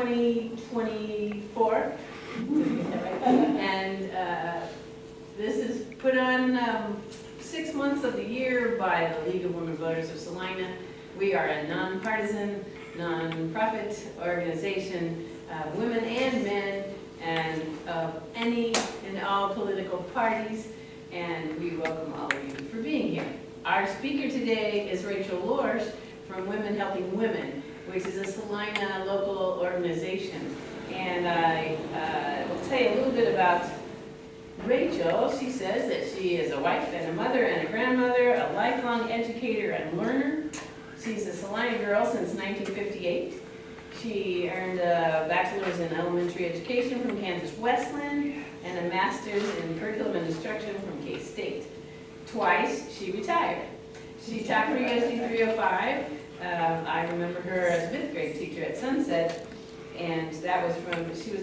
2024. And this is put on 6 months of the year by the League of Women Voters of Salina. We are a nonpartisan, non-profit organization, women and men, and of any and all political parties, and we welcome all of you for being here. Our speaker today is Rachel Loersch from Women Helping Women, which is a Salina local organization. And I will tell you a little bit about Rachel. She says that she is a wife and a mother and a grandmother, a lifelong educator and learner. She's a Salina girl since 1958. She earned a bachelor's in elementary education from Kansas Wesleyan and a master's in curriculum and instruction from K-State. Twice she retired. She taught for USD 305. I remember her as a 5th grade teacher at Sunset, and that was she was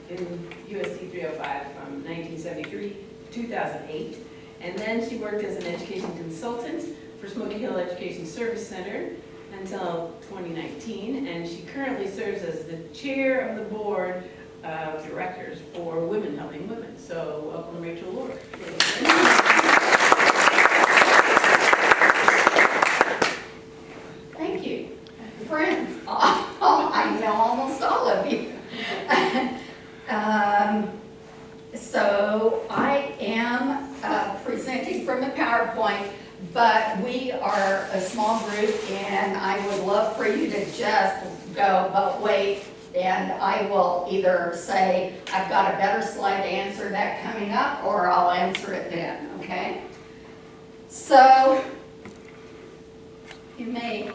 in USD 305 from 1973 to 2008. And then she worked as an education consultant for Smoky Hill Education Service Center until 2019, and she currently serves as the chair of the board of directors for Women Helping Women. So welcome, Rachel Loersch. Thank you. Friends, I know almost all of you. So I am presenting from the PowerPoint, but we are a small group, and I would love for you to just go, but wait, and I will either say, I've got a better slide to answer that coming up, or I'll answer it then, okay? So, you may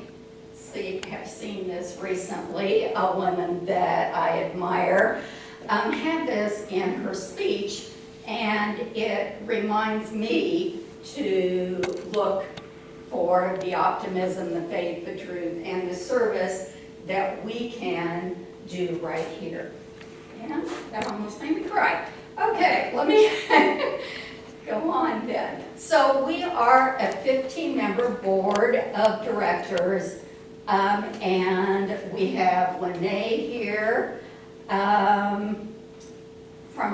have seen this recently. A woman that I admire had this in her speech, and it reminds me to look for the optimism, the faith, the truth, and the service that we can do right here. Yeah, that almost made me cry. Okay, let me go on then. So we are a 15-member board of directors, and we have Lene here from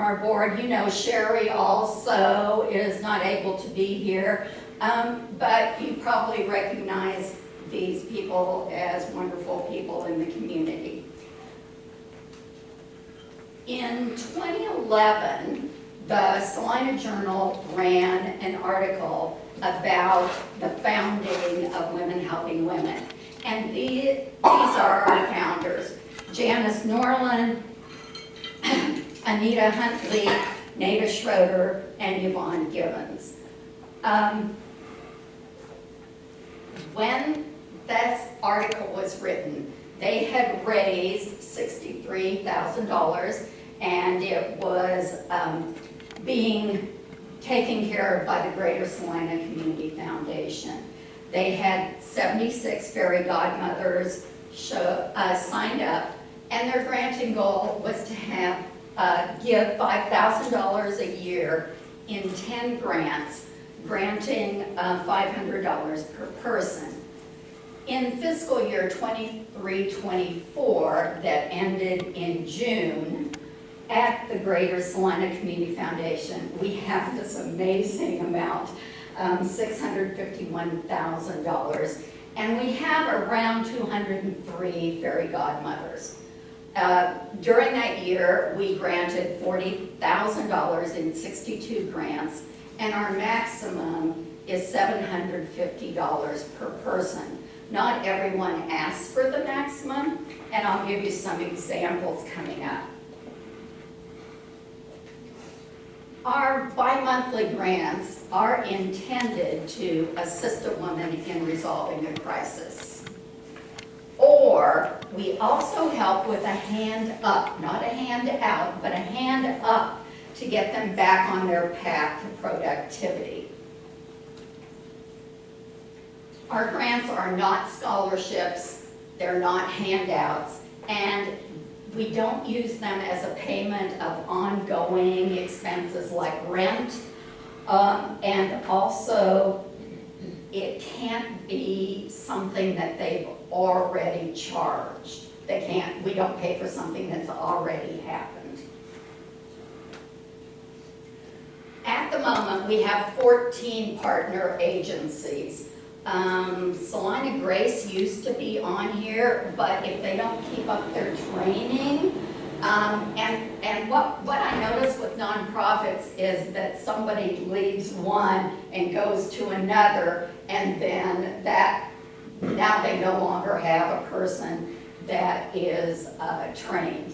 our board. You know, Sherry also is not able to be here, but you probably recognize these people as wonderful people in the community. In 2011, the Salina Journal ran an article about the founding of Women Helping Women. And these are our founders: Janice Norland, Anita Huntley, Nada Schroeder, and Yvonne Gibbons. When this article was written, they had raised $63,000, and it was being taken care of by the Greater Salina Community Foundation. They had 76 fairy godmothers signed up, and their granting goal was to have give $5,000 a year in 10 grants, granting $500 per person. In fiscal year 23-24, that ended in June, at the Greater Salina Community Foundation, we have this amazing amount, $651,000, and we have around 203 fairy godmothers. During that year, we granted $40,000 in 62 grants, and our maximum is $750 per person. Not everyone asks for the maximum, and I'll give you some examples coming up. Our bi-monthly grants are intended to assist a woman in resolving a crisis. Or we also help with a hand up, not a hand out, but a hand up to get them back on their path to productivity. Our grants are not scholarships, they're not handouts, and we don't use them as a payment of ongoing expenses like rent, and also it can't be something that they've already charged. They can't, we don't pay for something that's already happened. At the moment, we have 14 partner agencies. Salina Grace used to be on here, but if they don't keep up their training, and what I notice with nonprofits is that somebody leaves one and goes to another, and then now they no longer have a person that is trained.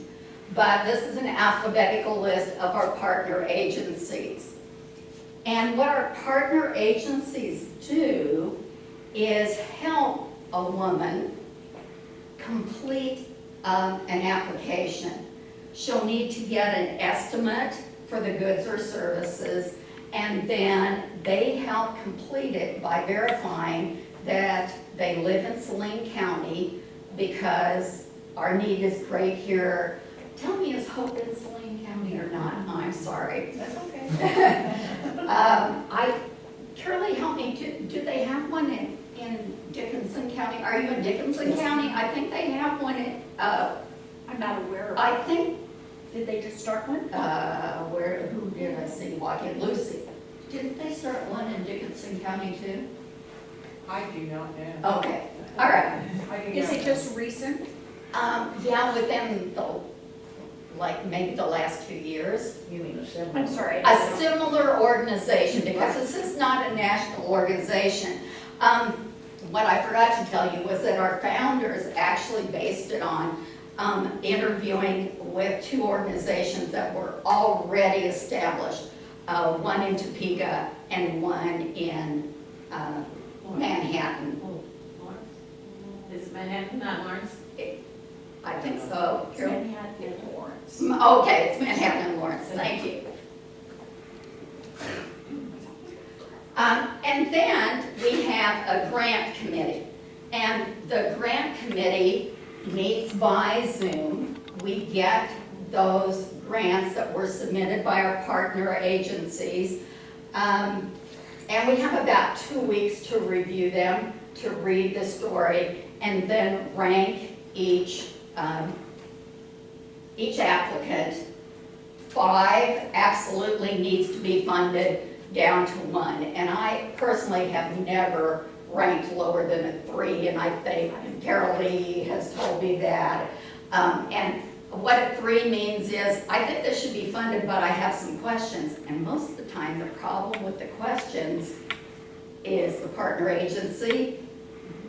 But this is an alphabetical list of our partner agencies. And what our partner agencies do is help a woman complete an application. She'll need to get an estimate for the goods or services, and then they help complete it by verifying that they live in Saline County, because our need is great here. Tell me, is Hope in Saline County or not? I'm sorry. That's okay. Curly, help me, do they have one in Dickinson County? Are you in Dickinson County? I think they have one in, I'm not aware of it. I think, Did they just start one? who did I see walk in? Lucy. Didn't they start one in Dickinson County too? I do not know. Okay, all right. I do Is not it know. just recent? Yeah, within maybe the last 2 years. You mean a I'm sorry. A similar organization, because this is not a national organization. What I forgot to tell you was that our founders actually based it on interviewing with 2 organizations that were already established, one in Topeka and one in Manhattan. Oh, Lawrence? Is it Manhattan, not Lawrence? I think so. It's Manhattan and Lawrence. Okay, it's Manhattan and Lawrence, thank you. And then we have a grant committee. And the grant committee meets by Zoom. We get those grants that were submitted by our partner agencies. And we have about 2 weeks to review them, to read the story, and then rank each applicant. 5 absolutely needs to be funded, down to 1. And I personally have never ranked lower than a 3, and I think Carol Lee has told me that. And what a 3 means is, I think this should be funded, but I have some questions. And most of the time, the problem with the questions is the partner agency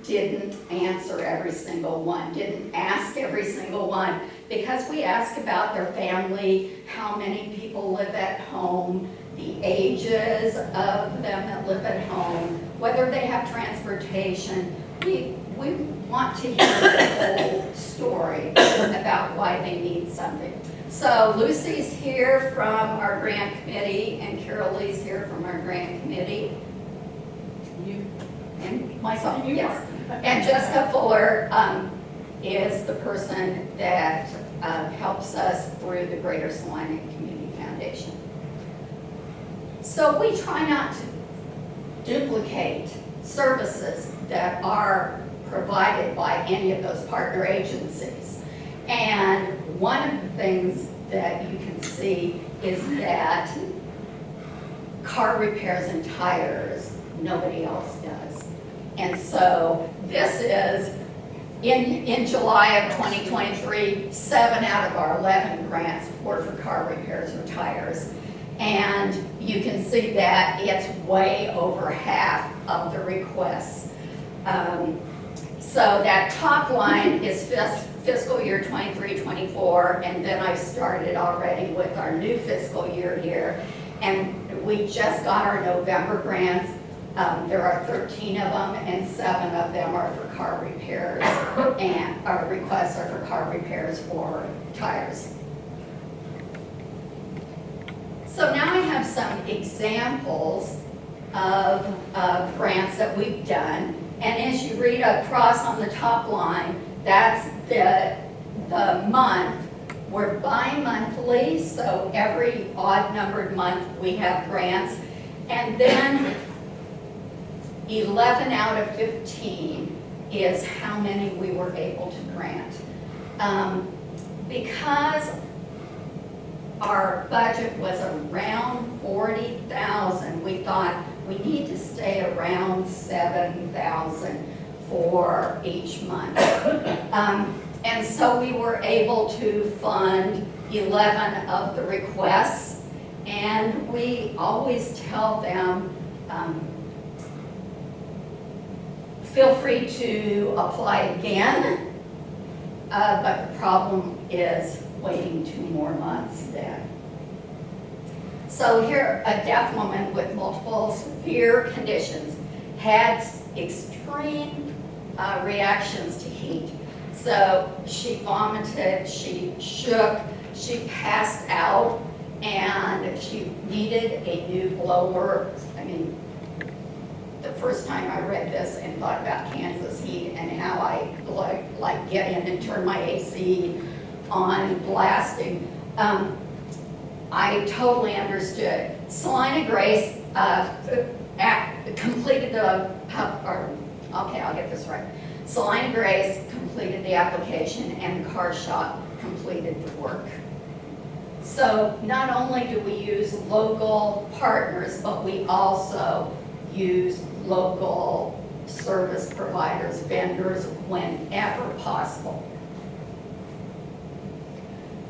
didn't answer every single one, didn't ask every single one, because we ask about their family, how many people live at home, the ages of them that live at home, whether they have transportation. We want to hear the whole story about why they need something. So Lucy's here from our grant committee, and Carol Lee's here from our grant committee. You. And myself, You yes. And Jessica Fuller is the person that helps us through the Greater Salina Community Foundation. So we try not to duplicate services that are provided by any of those partner agencies. And one of the things that you can see is that car repairs and tires, nobody else does. And so this is, in July of 2023, 7 out of our 11 grants were for car repairs or tires. And you can see that it's way over half of the requests. So that top line is fiscal year 23-24, and then I started already with our new fiscal year here. And we just got our November grants. There are 13 of them, and 7 of them are for car repairs, and our requests are for car repairs or tires. So now I have some examples of grants that we've done, and as you read across on the top line, that's the month. We're bi-monthly, so every odd-numbered month we have grants, and then 11 out of 15 is how many we were able to grant. Because our budget was around 40,000, we thought we need to stay around 7,000 for each month. And so we were able to fund 11 of the requests, and we always tell them, feel free to apply again, but the problem is waiting 2 more months then. So here, a deaf woman with multiple severe conditions had extreme reactions to heat. So she vomited, she shook, she passed out, and she needed a new blower. I mean, the first time I read this and thought about Kansas heat and how I like get in and turn my AC on blasting, I totally understood. Salina Grace completed the, okay, I'll get this right. Salina Grace completed the application and the car shop completed the work. So not only do we use local partners, but we also use local service providers, vendors, whenever possible.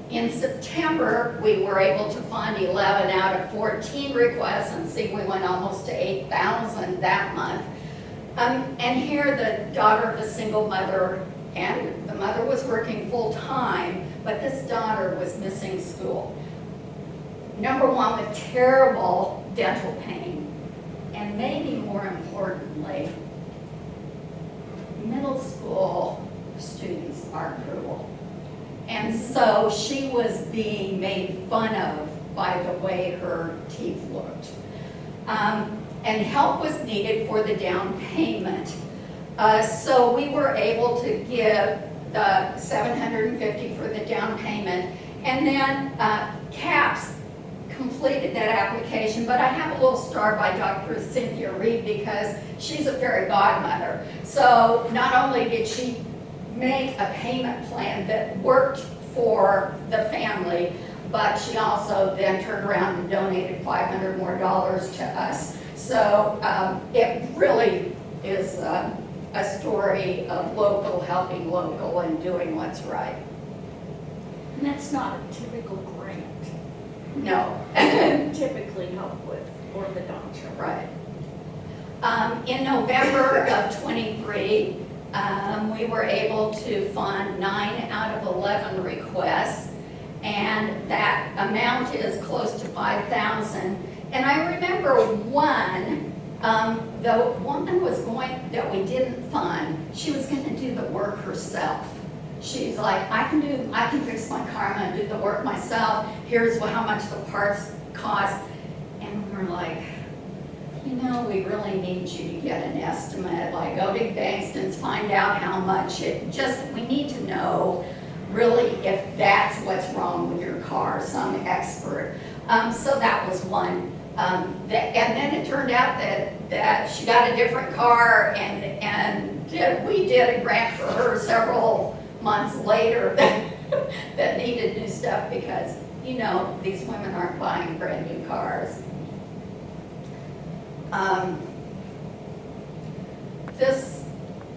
In September, we were able to fund 11 out of 14 requests, and see, we went almost to 8,000 that month. And here, the daughter of a single mother, and the mother was working full-time, but this daughter was missing school. Number one, with terrible dental pain, and maybe more importantly, middle school students are cruel. And so she was being made fun of by the way her teeth looked. And help was needed for the down payment. So we were able to give the $750 for the down payment. And then CAPS completed that application, but I have a little star by Dr. Cynthia Reed because she's a fairy godmother. So not only did she make a payment plan that worked for the family, but she also then turned around and donated $500 more to us. So it really is a story of local helping local and doing what's right. And that's not a typical grant. No. Typically help with orthodontia. Right. In November of '23, we were able to fund 9 out of 11 requests, and that amount is close to 5,000. And I remember one, the woman was that we didn't fund, she was going to do the work herself. She's like, I can fix my car, I'm going to do the work myself. Here's how much the parts cost. And we're like, you know, we really need you to get an estimate, like go to Bankston's, find out how much we need to know really if that's what's wrong with your car, some expert. So that was one. And then it turned out that she got a different car, and we did a grant for her several months later that needed new stuff because, you know, these women aren't buying brand new cars.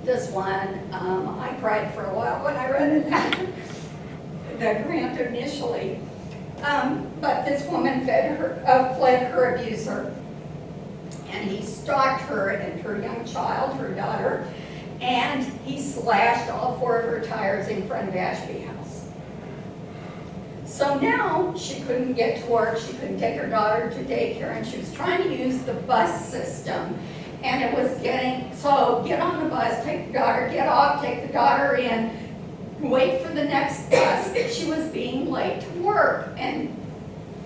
This one, I cried for a while when I read it, the grant initially. But this woman fled her abuser, and he stalked her and her young child, her daughter, and he slashed all 4 of her tires in front of Ashby House. So now she couldn't get to work, she couldn't take her daughter to daycare, and she was trying to use the bus system. And it was so get on the bus, take the daughter, get off, take the daughter in, wait for the next bus. She was being late to work, and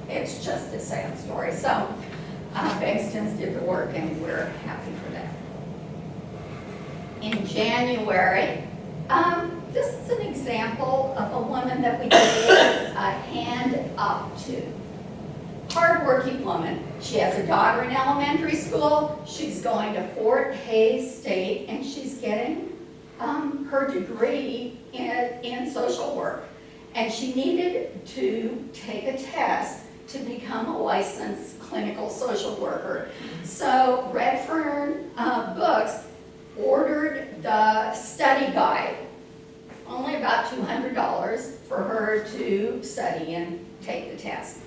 it's just a sad story. So Bankston's did the work, and we're happy for that. In January, this is an example of a woman that we gave a hand up to. Hardworking woman. She has a daughter in elementary school. She's going to Fort Hays State, and she's getting her degree in social work, and she needed to take a test to become a licensed clinical social worker. So Redfern Books ordered the study guide, only about $200 for her to study and take the test.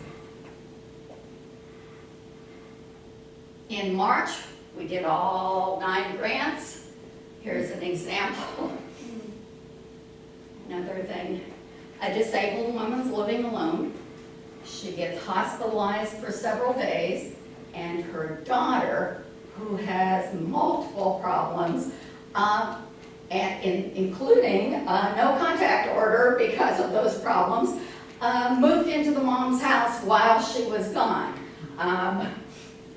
In March, we did all 9 grants. Here's an example. Another thing, a disabled woman's living alone. She gets hospitalized for several days, and her daughter, who has multiple problems, including a no contact order because of those problems, moved into the mom's house while she was gone,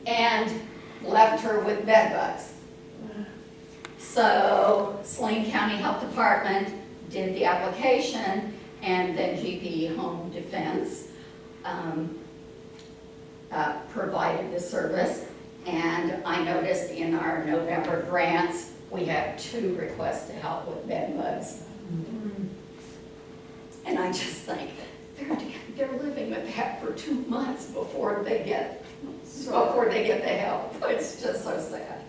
and left her with bed bugs. So Salina County Health Department did the application, and then GP Home Defense provided the service. And I noticed in our November grants, we have 2 requests to help with bed bugs. And I just think, they're living with that for 2 months before they get the help. It's just so sad.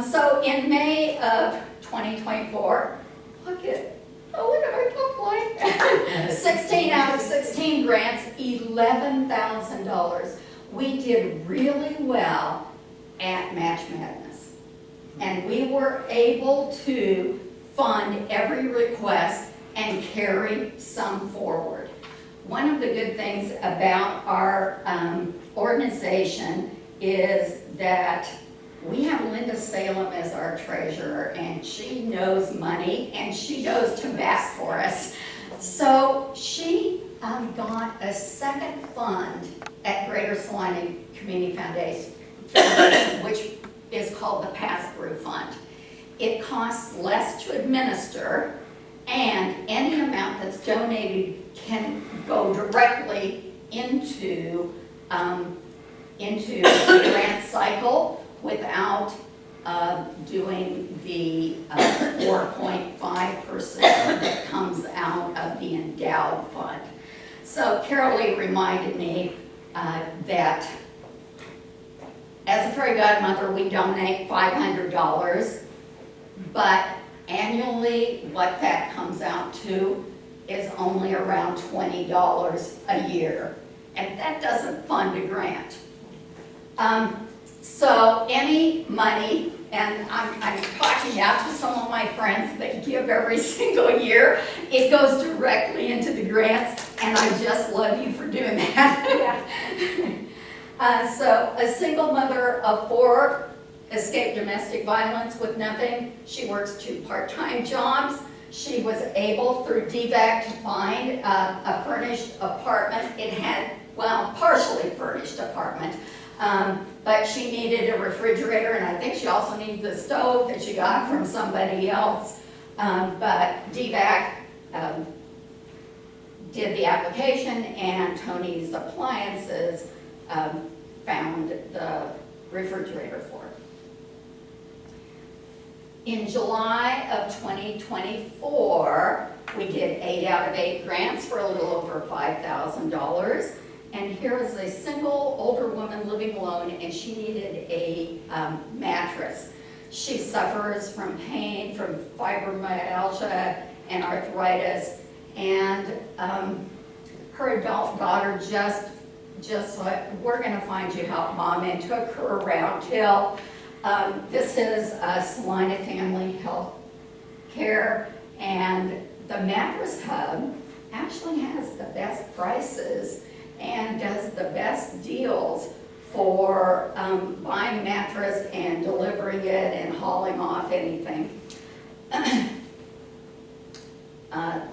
So in May of 2024, look at our top line. 16 out of 16 grants, $11,000. We did really well at Match Madness. And we were able to fund every request and carry some forward. One of the good things about our organization is that we have Linda Salem as our treasurer, and she knows money, and she knows to bat for us. So she got a second fund at Greater Salina Community Foundation, which is called the Pass-Through Fund. It costs less to administer, and any amount that's donated can go directly into the grant cycle without doing the 4.5% that comes out of the endowed fund. So Carol Lee reminded me that as a fairy godmother, we donate $500, but annually what that comes out to is only around $20 a year, and that doesn't fund a grant. So any money, and I'm talking out to some of my friends that give every single year, it goes directly into the grants, and I just love you for doing that. So a single mother of 4 escaped domestic violence with nothing. She works 2 part-time jobs. She was able, through DVAC, to find a furnished apartment. It had, well, partially furnished apartment. But she needed a refrigerator, and I think she also needed the stove that she got from somebody else. But DVAC did the application, and Tony's Appliances found the refrigerator for her. In July of 2024, we did 8 out of 8 grants for a little over $5,000. And here is a single older woman living alone, and she needed a mattress. She suffers from pain, from fibromyalgia and arthritis, and her adult daughter just like, we're gonna find you help, Mom, and took her around till this is Salina Family Health Care, and the Mattress Hub actually has the best prices and does the best deals for buying a mattress and delivering it and hauling off anything.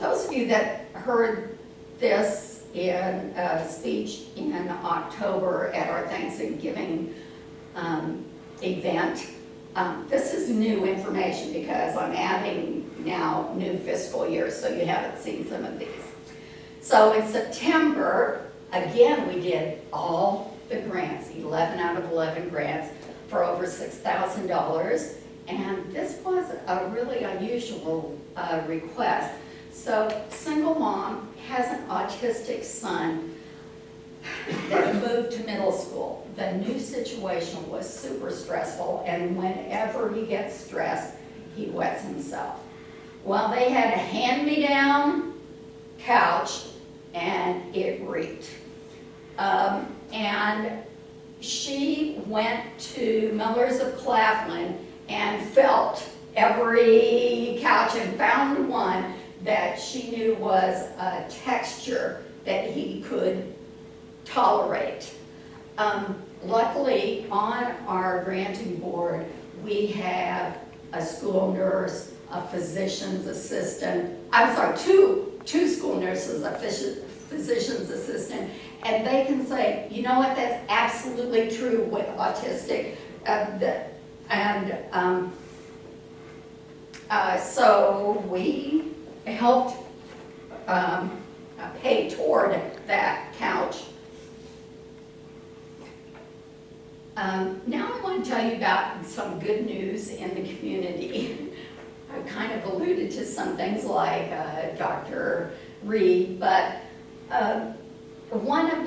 Those of you that heard this in a speech in October at our Thanksgiving event, this is new information because I'm adding now new fiscal year, so you haven't seen some of these. So in September, again, we did all the grants, 11 out of 11 grants for over $6,000. And this was a really unusual request. So, single mom has an autistic son that moved to middle school. The new situation was super stressful, and whenever he gets stressed, he wets himself. Well, they had a hand-me-down couch, and it reeked. And she went to Miller's of Claflin and felt every couch and found one that she knew was a texture that he could tolerate. Luckily, on our granting board, we have a school nurse, a physician's assistant, two school nurses, a physician's assistant, and they can say, you know what, that's absolutely true with autistic, so we helped pay toward that couch. Now I want to tell you about some good news in the community. I kind of alluded to some things like Dr. Reed, but one of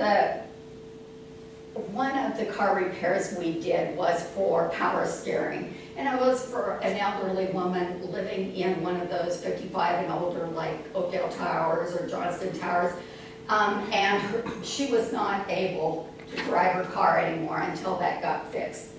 the car repairs we did was for power steering, and it was for an elderly woman living in one of those 55 and older, like Oakdale Towers or Johnston Towers, and she was not able to drive her car anymore until that got fixed.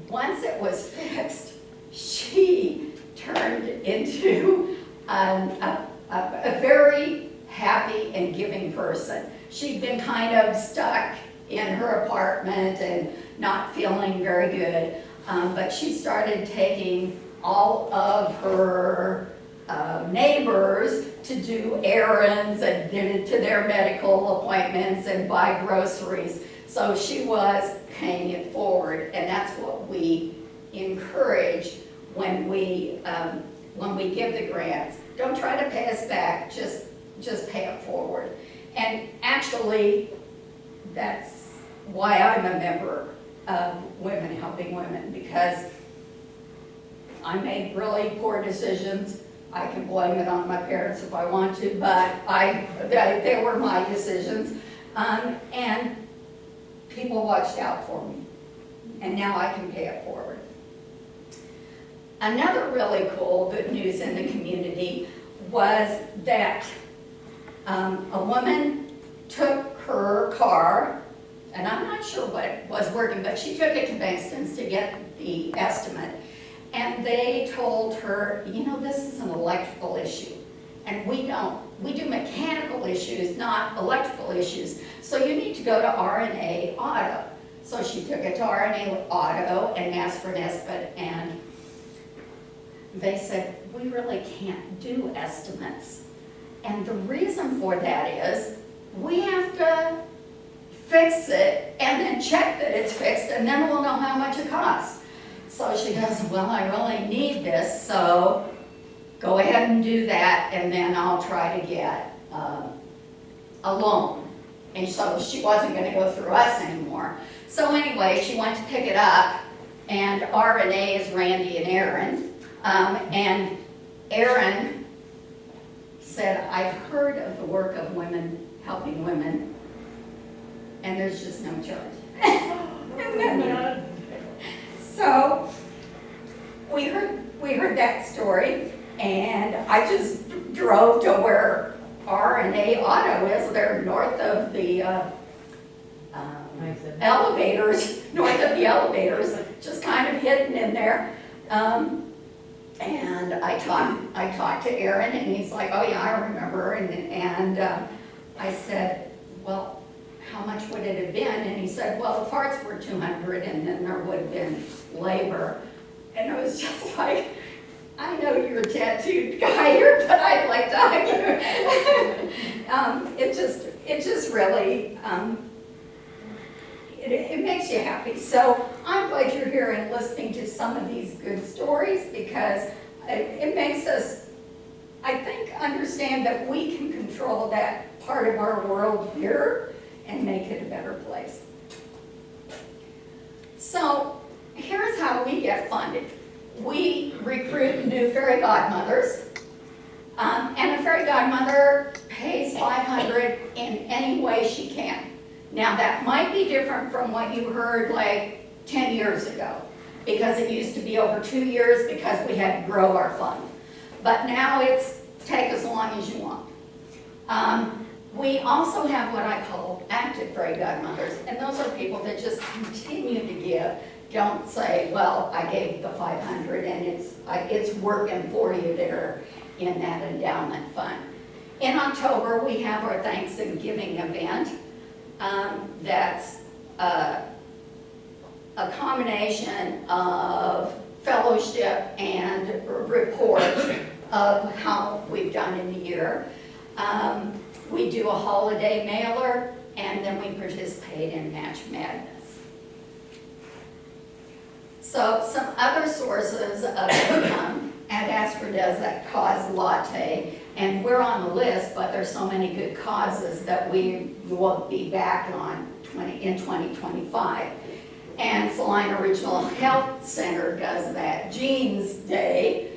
Once it was fixed, she turned into a very happy and giving person. She'd been kind of stuck in her apartment and not feeling very good, but she started taking all of her neighbors to do errands and to their medical appointments and buy groceries. So she was paying it forward, and that's what we encourage when we give the grants. Don't try to pay us back, just pay it forward. And actually, that's why I'm a member of Women Helping Women, because I made really poor decisions. I can blame it on my parents if I want to, but they were my decisions. And people watched out for me. And now I can pay it forward. Another really cool good news in the community was that a woman took her car, and I'm not sure what was working, but she took it to Bankston's to get the estimate. And they told her, you know, this is an electrical issue. And we do mechanical issues, not electrical issues. So you need to go to R&A Auto. So she took it to R&A Auto and asked for an estimate, and they said, we really can't do estimates. And the reason for that is, we have to fix it and then check that it's fixed, and then we'll know how much it costs. So she goes, well, I really need this, so go ahead and do that, and then I'll try to get a loan. And so she wasn't going to go through us anymore. So anyway, she went to pick it up, and R&A is Randy and Aaron. And Aaron said, I've heard of the work of Women Helping Women, and there's just no charge. So we heard that story, and I just drove to where R&A Auto is. They're north of the elevators, just kind of hidden in there. And I talked to Aaron, and he's like, oh yeah, I remember. And I said, well, how much would it have been? And he said, well, the parts were $200, and then there would have been labor. And it was just like, I know you're a tattooed guy here, but I'd like to hug you. It just really, it makes you happy. So I'm glad you're here and listening to some of these good stories, because it makes us, I think, understand that we can control that part of our world here and make it a better place. So here's how we get funded. we recruit new fairy godmothers. And a fairy godmother pays $500 in any way she can. Now, that might be different from what you heard like 10 years ago, because it used to be over 2 years because we had to grow our fund. But now it's take as long as you want. We also have what I call active fairy godmothers, and those are people that just continue to give. Don't say, well, I gave the $500 and it's working for you there in that endowment fund. In October, we have our Thanksgiving event. That's a combination of fellowship and report of how we've done in the year. We do a holiday mailer, and then we participate in Match Madness. So some other sources of income, Ad Astra does that cause latte, and we're on the list, but there's so many good causes that we will be back on in 2025. And Salina Regional Health Center does that Jeans Day,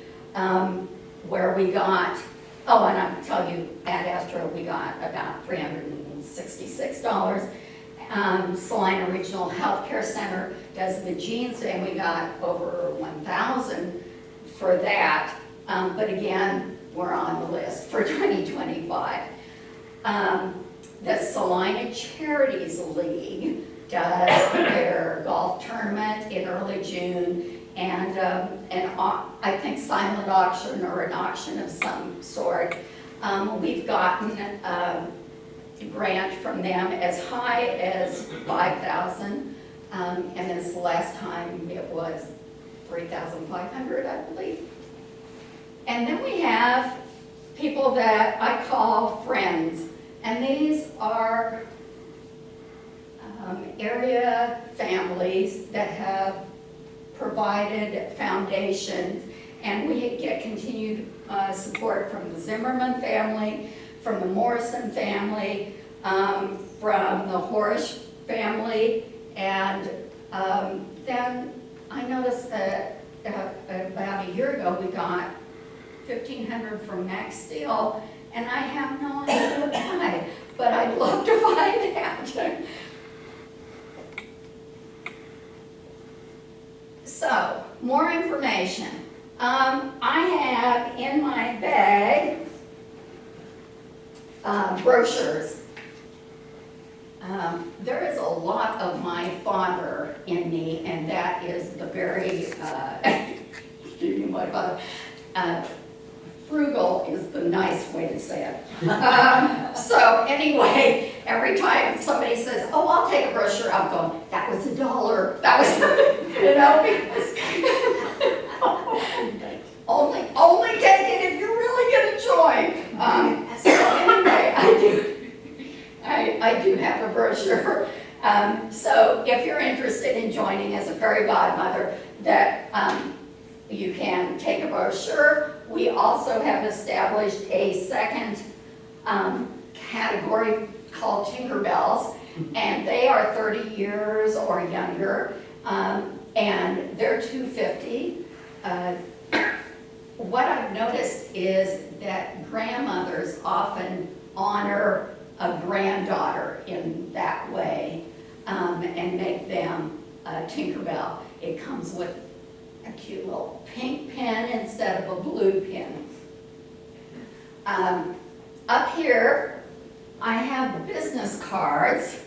where we got, oh, and I'll tell you, at Astra, we got about $366. Salina Regional Healthcare Center does the Jeans Day, and we got over $1,000 for that. But again, we're on the list for 2025. The Salina Charities League does their golf tournament in early June, and I think silent auction or an auction of some sort. We've gotten a grant from them as high as $5,000, and this last time it was $3,500, I believe. And then we have people that I call friends, and these are area families that have provided foundations, and we get continued support from the Zimmerman family, from the Morrison family, from the Loersch family, and then I noticed that about a year ago we got $1,500 from Max Steel, and I have no idea why, but I'd love to find out. So, more information. I have in my bag brochures. There is a lot of my father in me, and that is the very, frugal is the nice way to say it. So anyway, every time somebody says, oh, I'll take a brochure, I'm going, that was $1. That was, because only take it if you're really going to join. So anyway, I do have a brochure. So if you're interested in joining as a fairy godmother, that you can take a brochure. We also have established a second category called Tinkerbells, and they are 30 years or younger, and they're $250. What I've noticed is that grandmothers often honor a granddaughter in that way, and make them a Tinkerbell. It comes with a cute little pink pin instead of a blue pin. Up here, I have the business cards,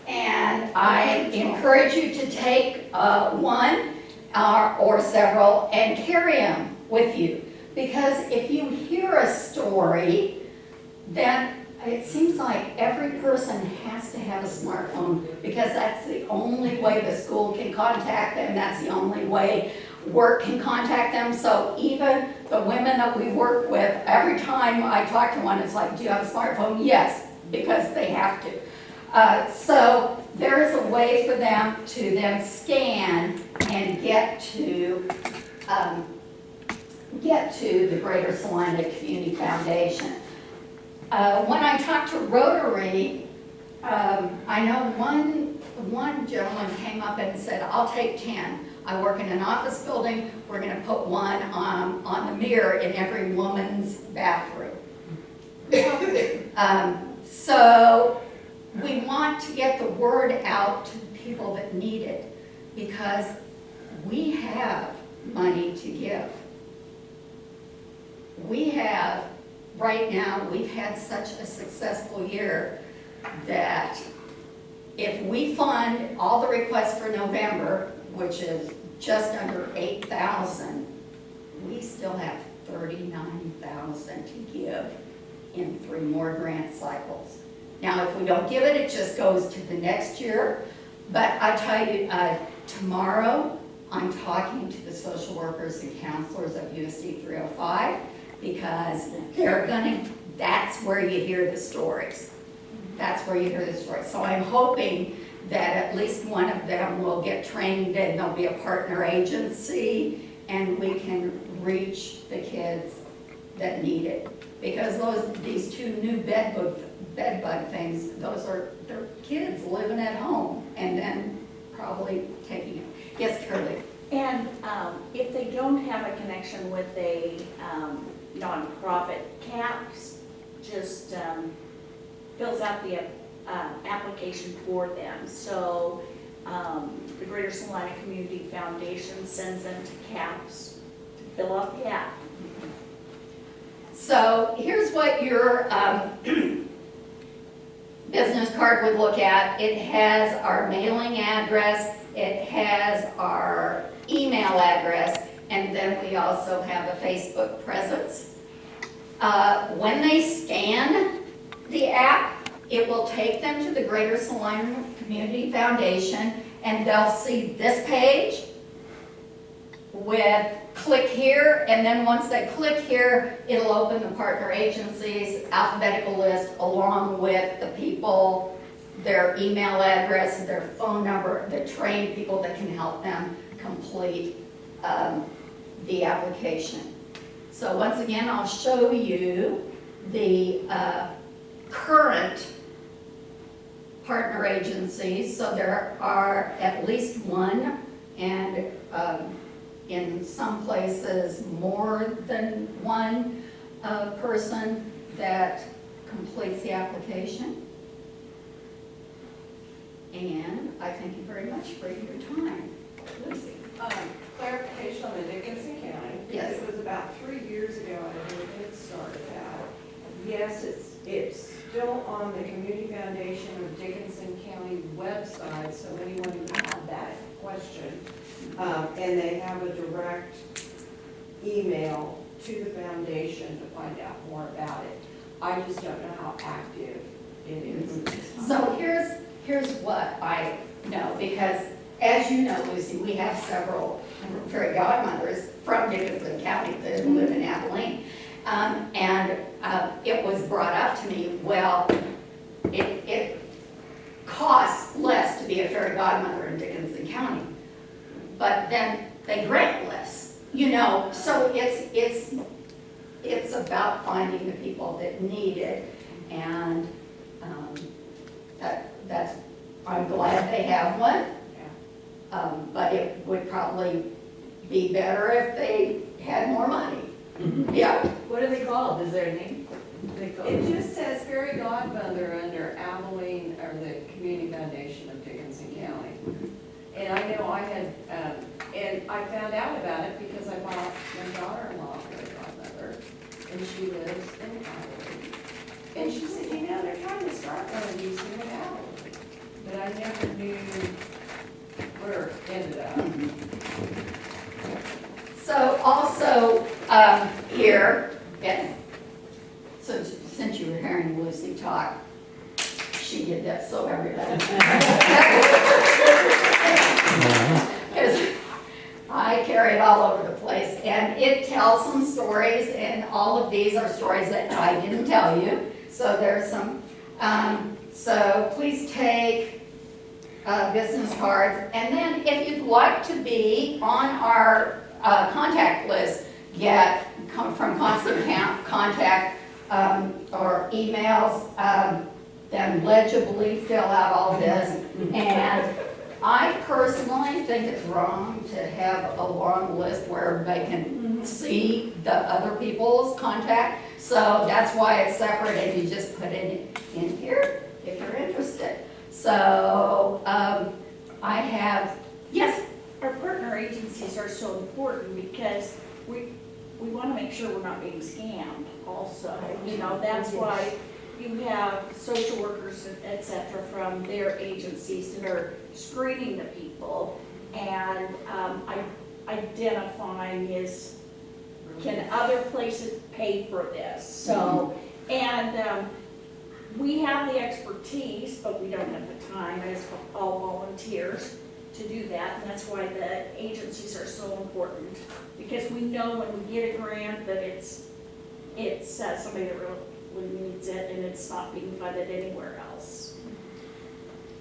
and I encourage you to take one or several and carry them with you, because if you hear a story, then it seems like every person has to have a smartphone, because that's the only way the school can contact them, that's the only way work can contact them. So even the women that we work with, every time I talk to one, it's like, do you have a smartphone? Yes, because they have to. So there's a way for them to then scan and get to the Greater Salina Community Foundation. When I talked to Rotary, I know one gentleman came up and said, I'll take 10. I work in an office building, we're gonna put one on the mirror in every woman's bathroom. So we want to get the word out to the people that need it, because we have money to give. We have, right now, we've had such a successful year that if we fund all the requests for November, which is just under 8,000, we still have 39,000 to give in 3 more grant cycles. Now, if we don't give it, it just goes to the next year. But I tell you, tomorrow, I'm talking to the social workers and counselors of USD 305, because that's where you hear the stories. That's where you hear the stories. So I'm hoping that at least one of them will get trained and there'll be a partner agency and we can reach the kids that need it. Because these 2 new bed bug things, they're kids living at home and then probably taking it. Yes, Curly? And if they don't have a connection with a nonprofit, CAPS just fills out the application for them. So the Greater Salina Community Foundation sends them to CAPS to fill out the app. So here's what your business card would look at. It has our mailing address, it has our email address, and then we also have a Facebook presence. When they scan the app, it will take them to the Greater Salina Community Foundation, and they'll see this page with click here, and then once they click here, it'll open the partner agencies alphabetical list along with the people, their email address, their phone number, the trained people that can help them complete the application. So once again, I'll show you the current partner agencies. So there are at least one, and in some places more than one person that completes the application. And I thank you very much for your time. Lucy? Clarification on the Dickinson County. Yes. It was about 3 years ago I heard it started out. Yes, it's still on the Community Foundation of Dickinson County website, so anyone who had that question, and they have a direct email to the foundation to find out more about it. I just don't know how active it is. So here's what I know, because as you know, Lucy, we have several fairy godmothers from Dickinson County that live in Abilene. And it was brought up to me, well, it costs less to be a fairy godmother in Dickinson County, but then they grant less, you know, so it's about finding the people that need it, and that's, I'm glad they have one, but it would probably be better if they had more money. Yeah. What are they called? Is there a name? It just says fairy godmother under Abilene, or the Community Foundation of Dickinson County. And I know I had, and I found out about it because I bought my daughter-in-law a fairy godmother, and she lives in Abilene. And she said, you know, they're trying to start one of these here in Abilene. But I never knew where it ended up. So also here, and so since you were hearing Lucy talk, she did that so everybody. Because I carry it all over the place, and it tells some stories, and all of these are stories that I didn't tell you. So there's some. So please take business cards, and then if you'd like to be on our contact list, from constant contact or emails, then legibly fill out all this, and I personally think it's wrong to have a long list where everybody can see the other people's contact. So that's why it's separate and you just put it in here if you're interested. So, I have, yes, Our partner agencies are so important because we want to make sure we're not being scammed also. You know, that's why you have social workers, et cetera, from their agencies that are screening the people and identifying can other places pay for this? So, and we have the expertise, but we don't have the time as all volunteers to do that, and that's why the agencies are so important, because we know when we get a grant that it's somebody that really needs it, and it's not being funded anywhere else.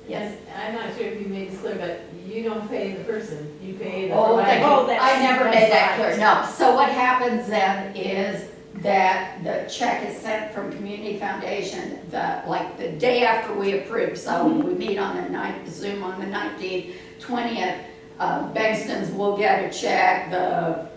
yes. And I'm not sure if you made this clear, but you don't pay the person, you pay the Oh, thank you. provider. I never made that that's clear, no. So what happens then is that the check is sent from Community Foundation, like the day after we approve. So we meet on the ninth, Zoom on the 19th, 20th. Bengtons will get a check, the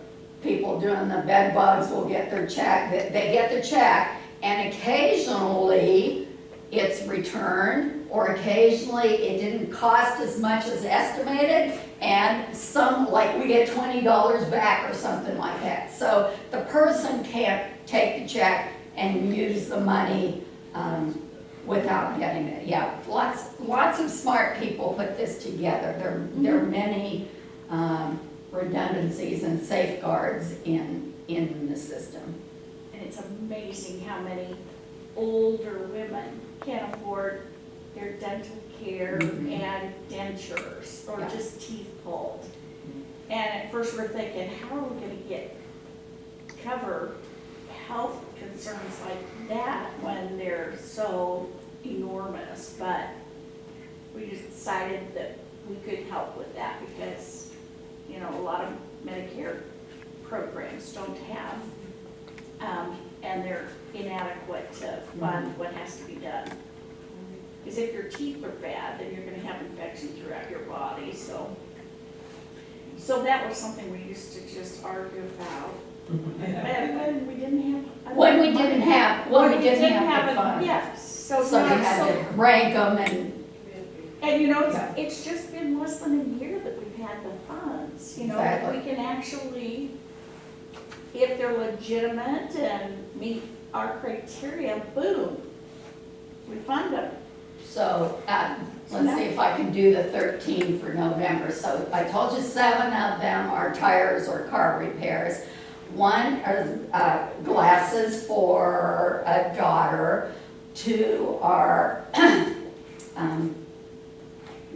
people doing the bed bugs will get their check, they get the check, and occasionally it's returned, or occasionally it didn't cost as much as estimated, and some, like we get $20 back or something like that. So the person can't take the check and use the money without getting it. Yeah, lots of smart people put this together. There are many redundancies and safeguards in the system. And it's amazing how many older women can't afford their dental care and dentures, or Yeah. just teeth pulled. And at first we're thinking, how are we gonna cover health concerns like that when they're so enormous? But we just decided that we could help with that because, you know, a lot of Medicare programs don't have, and they're inadequate to fund what has to be done. Because if your teeth are bad, then you're gonna have infection throughout your body, so. So that was something we used to just argue about. When we didn't have. When we didn't have the it, funds. yes, so So we now, had so, to rank them and you know, Yeah. it's just been less than a year that we've had the funds, you know, that we can actually, if they're legitimate and meet our criteria, boom, we fund them. So, let's see if I can do the 13 for November. So I told you 7 of them are tires or car repairs. 1 is glasses for a daughter. 2 are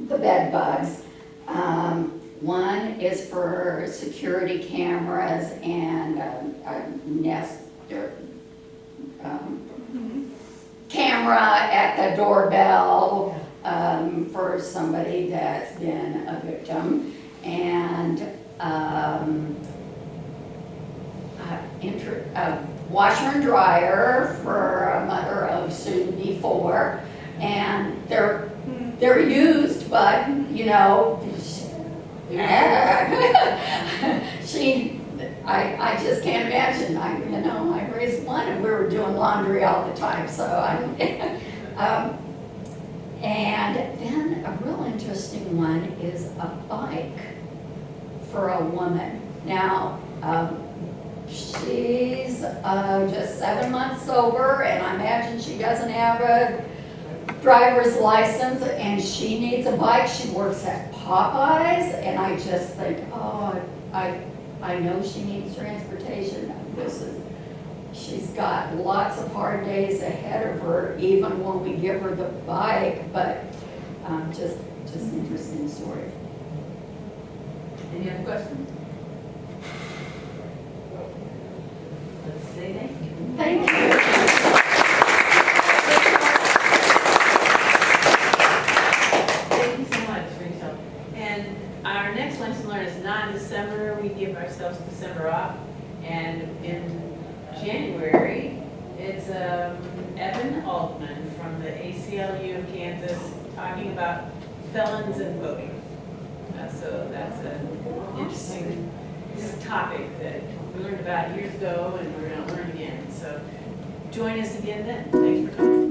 the bed bugs. 1 is for security cameras and a Nest camera at the doorbell for somebody that's been a victim, and washer and dryer for a mother of soon-to-be 4, and they're used, but you know, I just can't imagine. I raised 1 and we were doing laundry all the time, so and then a real interesting one is a bike for a woman. Now, she's just 7 months sober, and I imagine she doesn't have a driver's license, and she needs a bike. She works at Popeyes, and I just think, oh, I know she needs transportation. She's got lots of hard days ahead of her, even when we give her the bike, but just interesting story. Any other questions? Let's say thank you. Thank you. Thank you so much, Rachel. And our next lunch and learn is not in December. We give ourselves December off. And in January, it's Evan Altman from the ACLU of Kansas talking about felons and voting. So that's an interesting topic that we learned about years ago and we're gonna learn again. So join us again then. Thanks for coming.